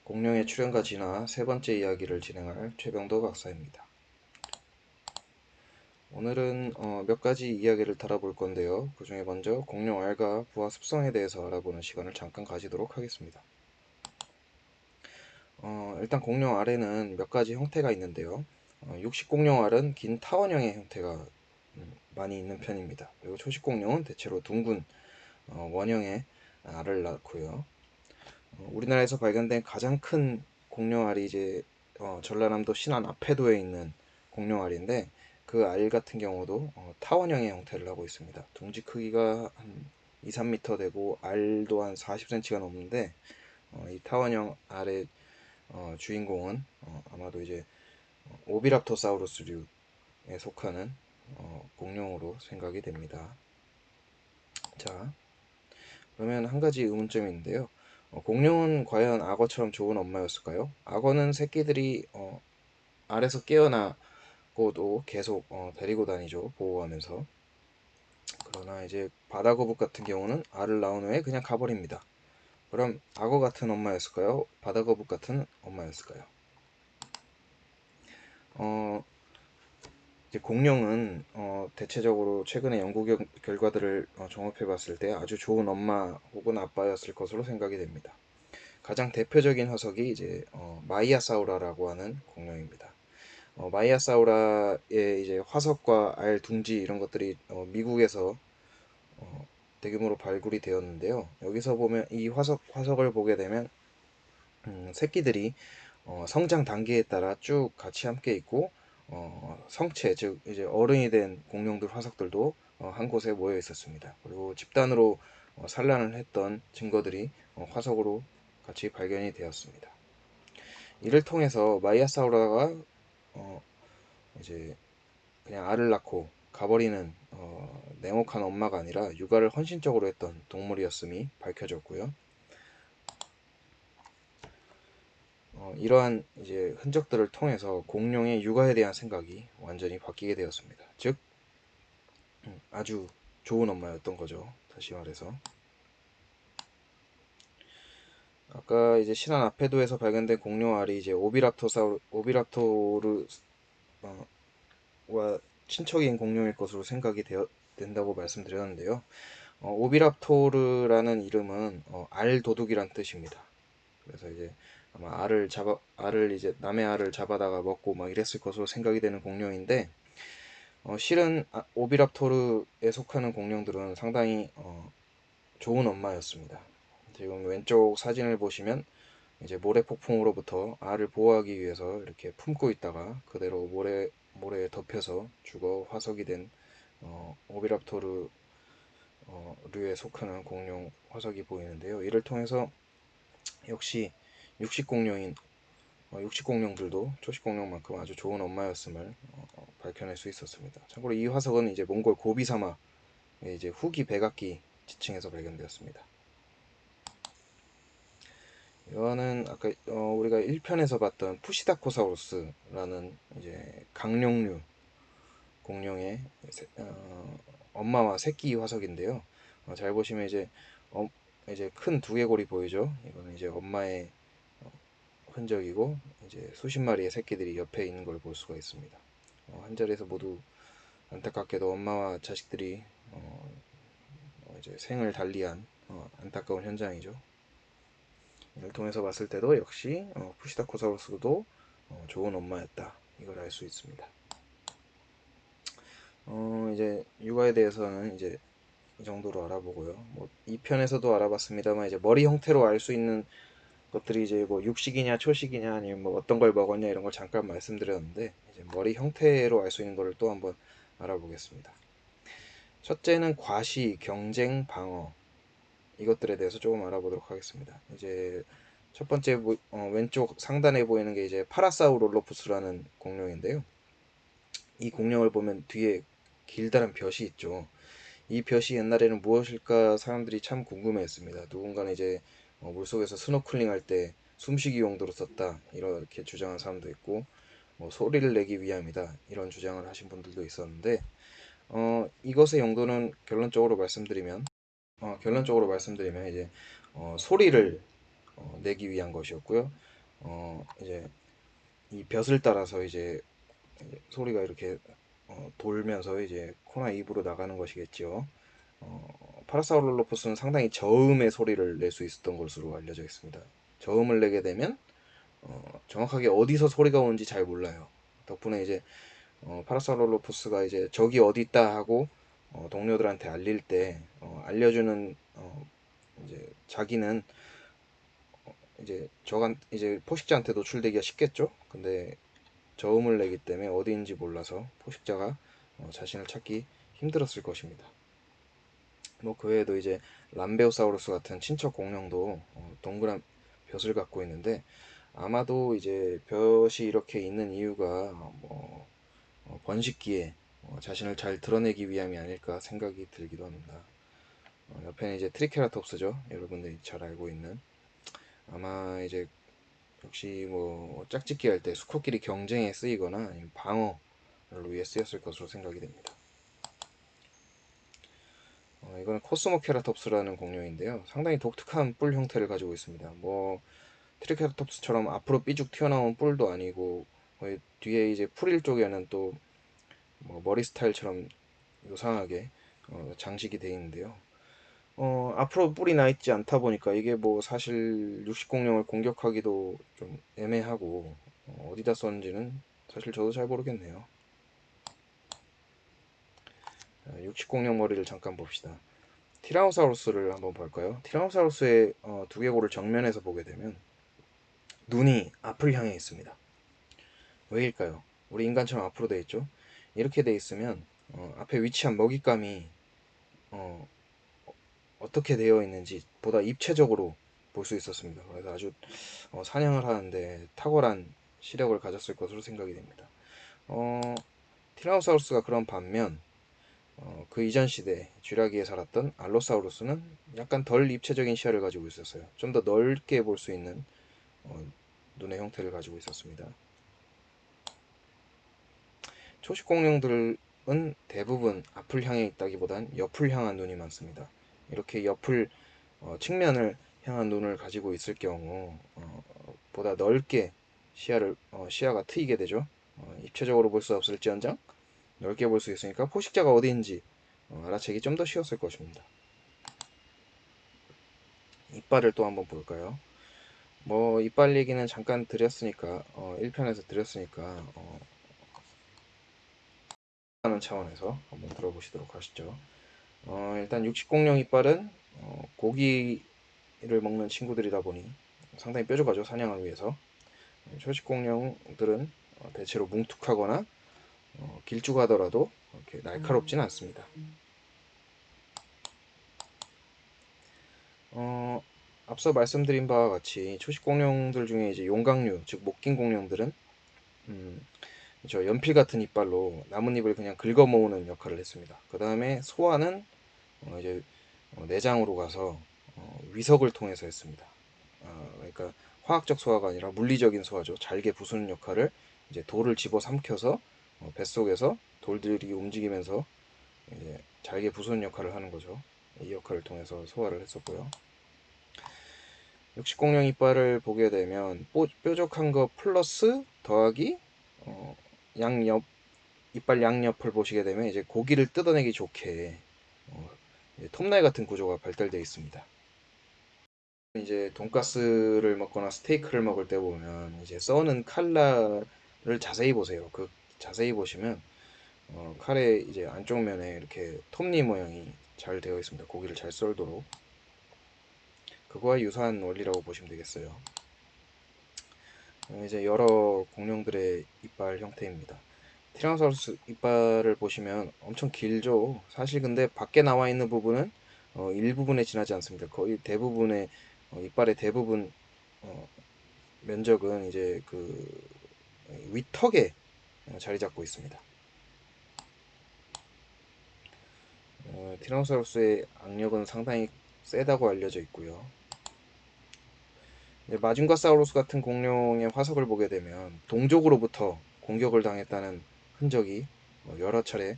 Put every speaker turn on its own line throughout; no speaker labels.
공룡의 출현과 진화 세 번째 이야기를 진행할 최병도 박사입니다. 오늘은 몇 가지 이야기를 다뤄볼 건데요. 그 중에 먼저 공룡 알과 부화 습성에 대해서 알아보는 시간을 잠깐 가지도록 하겠습니다. 일단 공룡 알에는 몇 가지 형태가 있는데요. 육식 공룡 알은 긴 타원형의 형태가 많이 있는 편입니다. 그리고 초식 공룡은 대체로 둥근 원형의 알을 낳고요. 우리나라에서 발견된 가장 큰 공룡알이 이제 전라남도 신안 아패도에 있는 공룡알인데 그 알 같은 경우도 타원형의 형태를 하고 있습니다. 둥지 크기가 한 2, 3m 되고 알도 한 40cm가 넘는데 이 타원형 알의 주인공은 아마도 이제 오비랍토사우루스류에 속하는 공룡으로 생각이 됩니다. 자, 그러면 한 가지 의문점이 있는데요. 공룡은 과연 악어처럼 좋은 엄마였을까요? 악어는 새끼들이 알에서 깨어나고도 계속 데리고 다니죠. 보호하면서. 그러나 이제 바다거북 같은 경우는 알을 낳은 후에 그냥 가버립니다. 그럼 악어 같은 엄마였을까요? 바다거북 같은 엄마였을까요? 어, 이제 공룡은 대체적으로 최근의 연구 결과들을 종합해 봤을 때 아주 좋은 엄마 혹은 아빠였을 것으로 생각이 됩니다. 가장 대표적인 화석이 이제 마이아사우라라고 하는 공룡입니다. 마이아사우라의 이제 화석과 알 둥지 이런 것들이 미국에서 대규모로 발굴이 되었는데요. 여기서 보면 이 화석을 보게 되면 새끼들이 성장 단계에 따라 쭉 같이 함께 있고 성체 즉 이제 어른이 된 공룡들 화석들도 한 곳에 모여 있었습니다. 그리고 집단으로 산란을 했던 증거들이 화석으로 같이 발견이 되었습니다. 이를 통해서 마이아사우라가 어, 이제 그냥 알을 낳고 가버리는 냉혹한 엄마가 아니라 육아를 헌신적으로 했던 동물이었음이 밝혀졌고요. 이러한 이제 흔적들을 통해서 공룡의 육아에 대한 생각이 완전히 바뀌게 되었습니다. 즉 아주 좋은 엄마였던 거죠. 다시 말해서 아까 이제 신안 아페도에서 발견된 공룡 알이 이제 오비랍토르와 친척인 공룡일 것으로 생각이 된다고 말씀드렸는데요. 오비랍토르라는 이름은 알 도둑이란 뜻입니다. 그래서 이제 아마 알을 이제 남의 알을 잡아다가 먹고 막 이랬을 것으로 생각이 되는 공룡인데 실은 오비랍토르에 속하는 공룡들은 상당히 좋은 엄마였습니다. 지금 왼쪽 사진을 보시면 이제 모래 폭풍으로부터 알을 보호하기 위해서 이렇게 품고 있다가 그대로 모래에 덮여서 죽어 화석이 된 오비랍토르 류에 속하는 공룡 화석이 보이는데요. 이를 통해서 역시 육식 공룡인 육식 공룡들도 초식 공룡만큼 아주 좋은 엄마였음을 밝혀낼 수 있었습니다. 참고로 이 화석은 이제 몽골 고비 사막의 이제 후기 백악기 지층에서 발견되었습니다. 이거는 아까 우리가 1편에서 봤던 푸시다코사우루스라는 이제 강룡류 공룡의 엄마와 새끼 화석인데요. 잘 보시면 이제 큰 두개골이 보이죠. 이거는 이제 엄마의 흔적이고 이제 수십 마리의 새끼들이 옆에 있는 걸 볼 수가 있습니다. 한 자리에서 모두 안타깝게도 엄마와 자식들이 이제 생을 달리한 안타까운 현장이죠. 이를 통해서 봤을 때도 역시 푸시다코사우루스도 좋은 엄마였다. 이걸 알 수 있습니다. 이제 육아에 대해서는 이제 이 정도로 알아보고요. 뭐 2편에서도 알아봤습니다만 이제 머리 형태로 알 수 있는 것들이 이제 뭐 육식이냐 초식이냐 아니면 뭐 어떤 걸 먹었냐 이런 걸 잠깐 말씀드렸는데 이제 머리 형태로 알 수 있는 거를 또 한번 알아보겠습니다. 첫째는 과시, 경쟁, 방어 이것들에 대해서 조금 알아보도록 하겠습니다. 이제 첫 번째 왼쪽 상단에 보이는 게 이제 파라사우롤로푸스라는 공룡인데요. 이 공룡을 보면 뒤에 길다란 벼이 있죠. 이 벼이 옛날에는 무엇일까 사람들이 참 궁금해했습니다. 누군가는 이제 물속에서 스노클링 할 때 숨쉬기 용도로 썼다 이렇게 주장한 사람도 있고 소리를 내기 위함이다 이런 주장을 하신 분들도 있었는데 이것의 용도는 결론적으로 말씀드리면 이제 소리를 내기 위한 것이었고요. 이제 이 벼슬 따라서 이제 소리가 이렇게 돌면서 이제 코나 입으로 나가는 것이겠죠. 파라사우룰로포스는 상당히 저음의 소리를 낼 수 있었던 것으로 알려져 있습니다. 저음을 내게 되면 정확하게 어디서 소리가 오는지 잘 몰라요. 덕분에 이제 파라사우룰로포스가 이제 적이 어디 있다 하고 동료들한테 알릴 때 알려주는 이제 자기는 이제 저간 이제 포식자한테 노출되기가 쉽겠죠. 근데 저음을 내기 때문에 어디인지 몰라서 포식자가 자신을 찾기 힘들었을 것입니다. 뭐 그 외에도 이제 람베오사우루스 같은 친척 공룡도 동그란 벼슬 갖고 있는데 아마도 이제 벼이 이렇게 있는 이유가 번식기에 자신을 잘 드러내기 위함이 아닐까 생각이 들기도 합니다. 옆에는 이제 트리케라톱스죠. 여러분들이 잘 알고 있는 아마 이제 역시 뭐 짝짓기 할 때 수컷끼리 경쟁에 쓰이거나 아니면 방어를 위해 쓰였을 것으로 생각이 됩니다. 이거는 코스모케라톱스라는 공룡인데요. 상당히 독특한 뿔 형태를 가지고 있습니다. 뭐 트리케라톱스처럼 앞으로 삐죽 튀어나온 뿔도 아니고 뒤에 이제 풀일 쪽에는 또뭐 머리 스타일처럼 요상하게 장식이 되어 있는데요. 앞으로 뿔이 나 있지 않다 보니까 이게 뭐 사실 육식공룡을 공격하기도 좀 애매하고 어디다 썼는지는 사실 저도 잘 모르겠네요. 육식공룡 머리를 잠깐 봅시다. 티라노사우루스를 한번 볼까요? 티라노사우루스의 두개골을 정면에서 보게 되면 눈이 앞을 향해 있습니다. 왜일까요? 우리 인간처럼 앞으로 되어 있죠. 이렇게 되어 있으면 앞에 위치한 먹잇감이 어, 어떻게 되어 있는지 보다 입체적으로 볼 수 있었습니다. 그래서 아주 사냥을 하는데 탁월한 시력을 가졌을 것으로 생각이 됩니다. 티라노사우루스가 그런 반면 그 이전 시대 쥐라기에 살았던 알로사우루스는 약간 덜 입체적인 시야를 가지고 있었어요. 좀 더 넓게 볼 수 있는 눈의 형태를 가지고 있었습니다. 초식 공룡들은 대부분 앞을 향해 있다기보단 옆을 향한 눈이 많습니다. 이렇게 옆을 측면을 향한 눈을 가지고 있을 경우 보다 넓게 시야가 트이게 되죠. 입체적으로 볼 수 없을지언정 넓게 볼 수 있으니까 포식자가 어디인지 알아채기 좀 더 쉬웠을 것입니다. 이빨을 또 한번 볼까요? 뭐 이빨 얘기는 잠깐 드렸으니까 1편에서 드렸으니까 하는 차원에서 한번 들어보시도록 하시죠. 일단 육식공룡 이빨은 고기를 먹는 친구들이다 보니 상당히 뾰족하죠. 사냥을 위해서. 초식공룡들은 대체로 뭉툭하거나 길쭉하더라도 이렇게 날카롭지는 않습니다. 앞서 말씀드린 바와 같이 초식공룡들 중에 이제 용각류, 즉 목긴 공룡들은 저 연필 같은 이빨로 나뭇잎을 그냥 긁어 모으는 역할을 했습니다. 그 다음에 소화는 이제 내장으로 가서 위석을 통해서 했습니다. 그러니까 화학적 소화가 아니라 물리적인 소화죠. 잘게 부수는 역할을 이제 돌을 집어 삼켜서 뱃속에서 돌들이 움직이면서 이제 잘게 부수는 역할을 하는 거죠. 이 역할을 통해서 소화를 했었고요. 육식공룡 이빨을 보게 되면 뾰족한 거 플러스 더하기 양옆 이빨 양옆을 보시게 되면 이제 고기를 뜯어내기 좋게 톱날 같은 구조가 발달되어 있습니다. 이제 돈가스를 먹거나 스테이크를 먹을 때 보면 이제 써는 칼날을 자세히 보세요. 그 자세히 보시면 칼의 이제 안쪽 면에 이렇게 톱니 모양이 잘 되어 있습니다. 고기를 잘 썰도록 그거와 유사한 원리라고 보시면 되겠어요. 이제 여러 공룡들의 이빨 형태입니다. 티라노사우루스 이빨을 보시면 엄청 길죠. 사실 근데 밖에 나와 있는 부분은 일부분에 지나지 않습니다. 거의 대부분의 이빨의 대부분 어, 면적은 이제 그 위턱에 자리 잡고 있습니다. 티라노사우루스의 악력은 상당히 세다고 알려져 있고요. 마징가사우루스 같은 공룡의 화석을 보게 되면 동족으로부터 공격을 당했다는 흔적이 여러 차례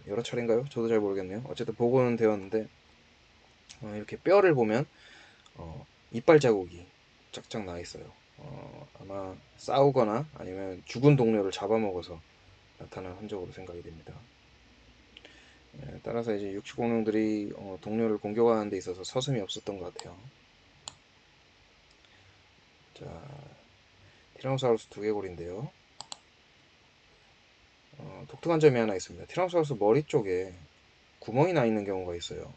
여러 차례인가요? 저도 잘 모르겠네요. 어쨌든 보고는 되었는데 이렇게 뼈를 보면 이빨 자국이 쫙쫙 나 있어요. 아마 싸우거나 아니면 죽은 동료를 잡아먹어서 나타난 흔적으로 생각이 됩니다. 따라서 이제 육식공룡들이 동료를 공격하는 데 있어서 서슴이 없었던 것 같아요. 자, 티라노사우루스 두개골인데요. 독특한 점이 하나 있습니다. 티라노사우루스 머리 쪽에 구멍이 나 있는 경우가 있어요.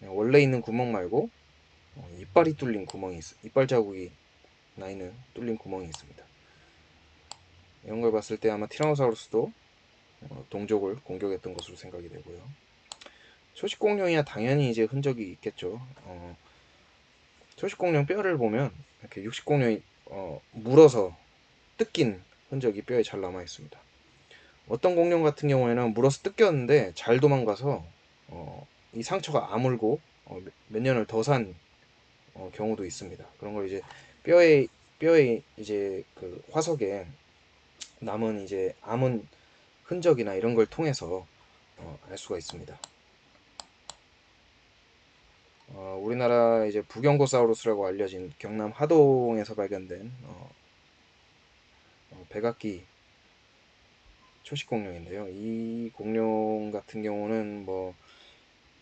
원래 있는 구멍 말고 이빨이 뚫린 구멍이 이빨 자국이 나 있는 뚫린 구멍이 있습니다. 이런 걸 봤을 때 아마 티라노사우루스도 동족을 공격했던 것으로 생각이 되고요. 초식공룡이야 당연히 이제 흔적이 있겠죠. 초식공룡 뼈를 보면 이렇게 육식공룡이 물어서 뜯긴 흔적이 뼈에 잘 남아 있습니다. 어떤 공룡 같은 경우에는 물어서 뜯겼는데 잘 도망가서 이 상처가 아물고 몇 년을 더 산 경우도 있습니다. 그런 걸 이제 뼈에 이제 그 화석에 남은 이제 암은 흔적이나 이런 걸 통해서 알 수가 있습니다. 우리나라 이제 부경고사우루스라고 알려진 경남 하동에서 발견된 백악기 초식공룡인데요. 이 공룡 같은 경우는 뭐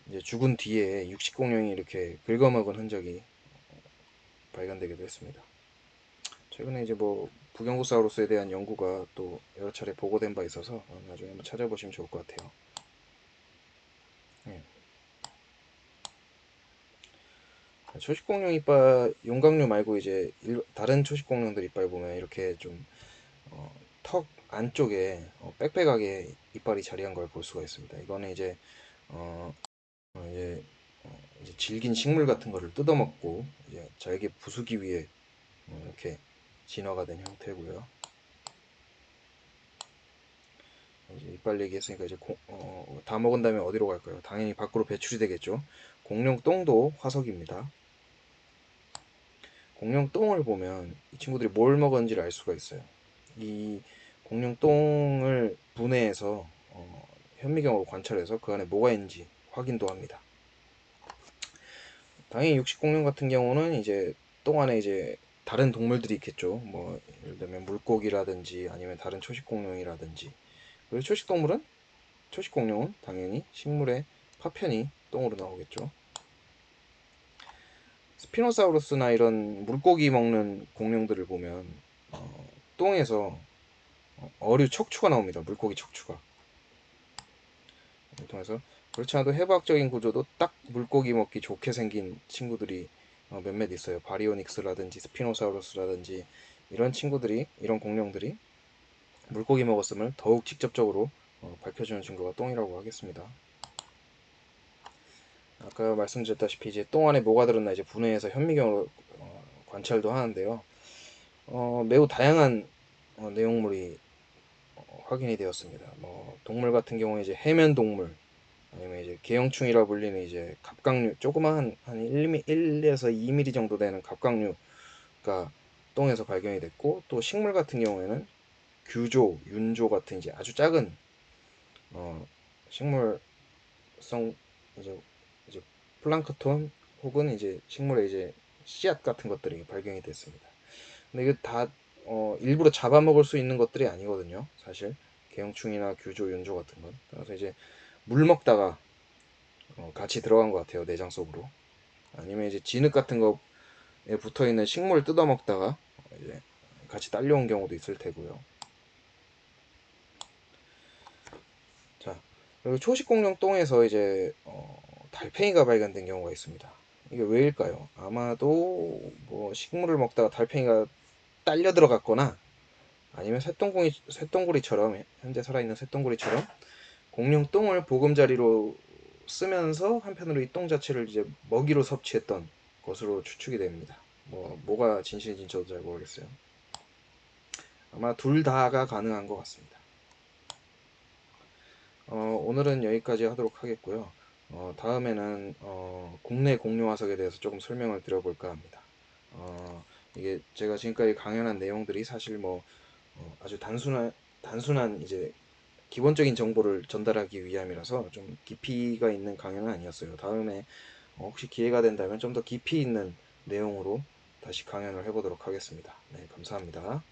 이제 죽은 뒤에 육식공룡이 이렇게 긁어먹은 흔적이 발견되기도 했습니다. 최근에 이제 뭐 부경고사우루스에 대한 연구가 또 여러 차례 보고된 바 있어서 나중에 한번 찾아보시면 좋을 것 같아요. 네. 초식공룡 이빨, 용광류 말고 이제 다른 초식공룡들 이빨 보면 이렇게 좀 턱 안쪽에 빽빽하게 이빨이 자리한 걸 볼 수가 있습니다. 이거는 이제 어, 이제, 이제 질긴 식물 같은 거를 뜯어먹고 이제 잘게 부수기 위해 이렇게 진화가 된 형태고요. 이제 이빨 얘기했으니까 이제 다 먹은 다음에 어디로 갈까요? 당연히 밖으로 배출이 되겠죠. 공룡 똥도 화석입니다. 공룡 똥을 보면 이 친구들이 뭘 먹었는지를 알 수가 있어요. 이 공룡 똥을 분해해서 현미경으로 관찰해서 그 안에 뭐가 있는지 확인도 합니다. 당연히 육식공룡 같은 경우는 이제 똥 안에 이제 다른 동물들이 있겠죠. 뭐 예를 들면 물고기라든지 아니면 다른 초식공룡이라든지. 그리고 초식공룡은 당연히 식물의 파편이 똥으로 나오겠죠. 스피노사우루스나 이런 물고기 먹는 공룡들을 보면 똥에서 어류 척추가 나옵니다. 물고기 척추가. 통해서 그렇지 않아도 해부학적인 구조도 딱 물고기 먹기 좋게 생긴 친구들이 몇몇 있어요. 바리오닉스라든지 스피노사우루스라든지 이런 공룡들이 물고기 먹었음을 더욱 직접적으로 밝혀주는 증거가 똥이라고 하겠습니다. 아까 말씀드렸다시피 이제 똥 안에 뭐가 들었나 이제 분해해서 현미경으로 관찰도 하는데요. 매우 다양한 내용물이 확인이 되었습니다. 뭐 동물 같은 경우에 이제 해면 동물, 아니면 이제 개영충이라 불리는 이제 갑각류, 조그만 한 1에서 2mm 정도 되는 갑각류가 똥에서 발견이 됐고, 또 식물 같은 경우에는 규조, 윤조 같은 이제 아주 작은 식물성 이제 이제 플랑크톤 혹은 이제 식물의 이제 씨앗 같은 것들이 발견이 됐습니다. 근데 이게 다 일부러 잡아먹을 수 있는 것들이 아니거든요. 사실 개영충이나 규조, 윤조 같은 건. 그래서 이제 물 먹다가 같이 들어간 것 같아요. 내장 속으로. 아니면 이제 진흙 같은 거에 붙어 있는 식물 뜯어 먹다가 이제 같이 딸려온 경우도 있을 테고요. 자, 그리고 초식공룡 똥에서 이제 달팽이가 발견된 경우가 있습니다. 이게 왜일까요? 아마도 뭐 식물을 먹다가 달팽이가 딸려 들어갔거나 아니면 쇳덩구리처럼 현재 살아있는 쇳덩구리처럼 공룡 똥을 보금자리로 쓰면서 한편으로 이 똥 자체를 이제 먹이로 섭취했던 것으로 추측이 됩니다. 뭐가 진실인지 저도 잘 모르겠어요. 아마 둘 다가 가능한 것 같습니다. 오늘은 여기까지 하도록 하겠고요. 다음에는 국내 공룡 화석에 대해서 조금 설명을 드려볼까 합니다. 이게 제가 지금까지 강연한 내용들이 사실 뭐 아주 단순한 이제 기본적인 정보를 전달하기 위함이라서 좀 깊이가 있는 강연은 아니었어요. 다음에 혹시 기회가 된다면 좀 더 깊이 있는 내용으로 다시 강연을 해보도록 하겠습니다. 네, 감사합니다.